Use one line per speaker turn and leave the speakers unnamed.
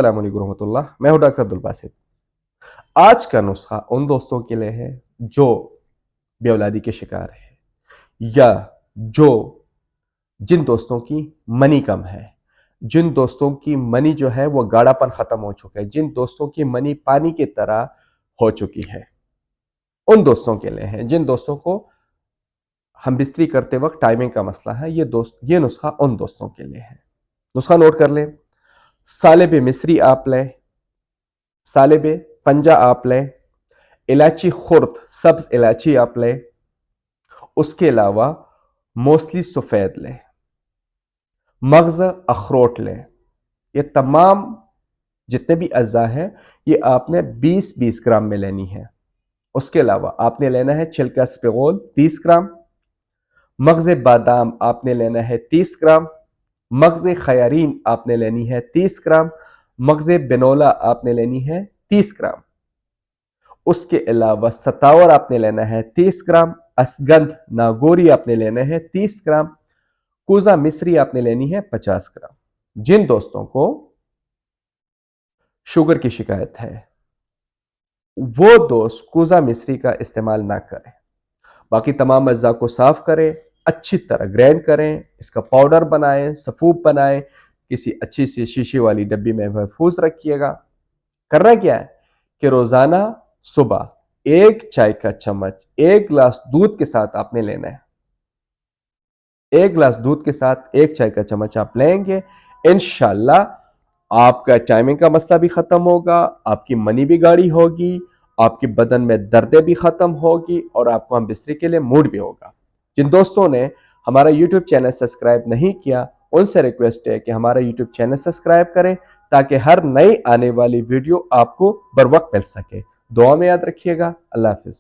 السلام علیکم ورحمۃ اللہ، میں ہوں ڈاکٹر عبد الباسط۔ آج کا نسخہ ان دوستوں کے لیے ہے جو بے اولادی کے شکار ہے، یا جن دوستوں کی منی کم ہے، جن دوستوں کی منی جو ہے وہ گاڑا پن ختم ہو چکا ہے، جن دوستوں کی منی پانی کی طرح ہو چکی ہے، ان دوستوں کے لیے ہے۔ جن دوستوں کو ہم بستری کرتے وقت ٹائمنگ کا مسئلہ ہے، یہ نسخہ ان دوستوں کے لیے ہے۔ نسخہ نوٹ کر لیں۔ سالب مصری آپ لیں، سالب پنجہ آپ لیں، الائچی خرد سبز الائچی آپ لیں، اس کے علاوہ موسلی سفید لیں، مغز اخروٹ لیں۔ یہ تمام جتنے بھی اجزاء ہیں یہ آپ نے 20-20 گرام میں لینی ہے۔ اس کے علاوہ آپ نے لینا ہے چھلکا سپغول 30 گرام، مغز بادام آپ نے لینا ہے 30 گرام، مغز خیارین آپ نے لینی ہے 30 گرام، مغز بنولا آپ نے لینی ہے 30 گرام۔ اس کے علاوہ ستاور آپ نے لینا ہے 30 گرام، اسگندھ ناگوری آپ نے لینا ہے 30 گرام، کوزہ مصری آپ نے لینی ہے 50 گرام۔ جن دوستوں کو شوگر کی شکایت ہے وہ دوست کوزہ مصری کا استعمال نہ کریں، باقی تمام اجزاء کو صاف کریں، اچھی طرح گرینڈ کریں، اس کا پاؤڈر بنائیں، سفوپ بنائیں، کسی اچھی سی شیشے والی ڈبی میں محفوظ رکھیے گا۔ کرنا کیا ہے کہ روزانہ صبح 1 چائے کا چمچ 1 گلاس دودھ کے ساتھ آپ نے لینا ہے۔ 1 گلاس دودھ کے ساتھ 1 چائے کا چمچ آپ لیں گے، انشاءاللہ آپ کا ٹائمنگ کا مسئلہ بھی ختم ہوگا، آپ کی منی بھی گاڑی ہوگی، آپ کے بدن میں دردیں بھی ختم ہوگی، اور آپ کو ہم بستری کے لیے موڈ بھی ہوگا۔ جن دوستوں نے ہمارا یوٹیوب چینل سبسکرائب نہیں کیا ان سے ریکویسٹ ہے کہ ہمارا یوٹیوب چینل سبسکرائب کریں تاکہ ہر نئی آنے والی ویڈیو آپ کو بر وقت مل سکے۔ دعا میں یاد رکھیے گا۔ اللہ حافظ۔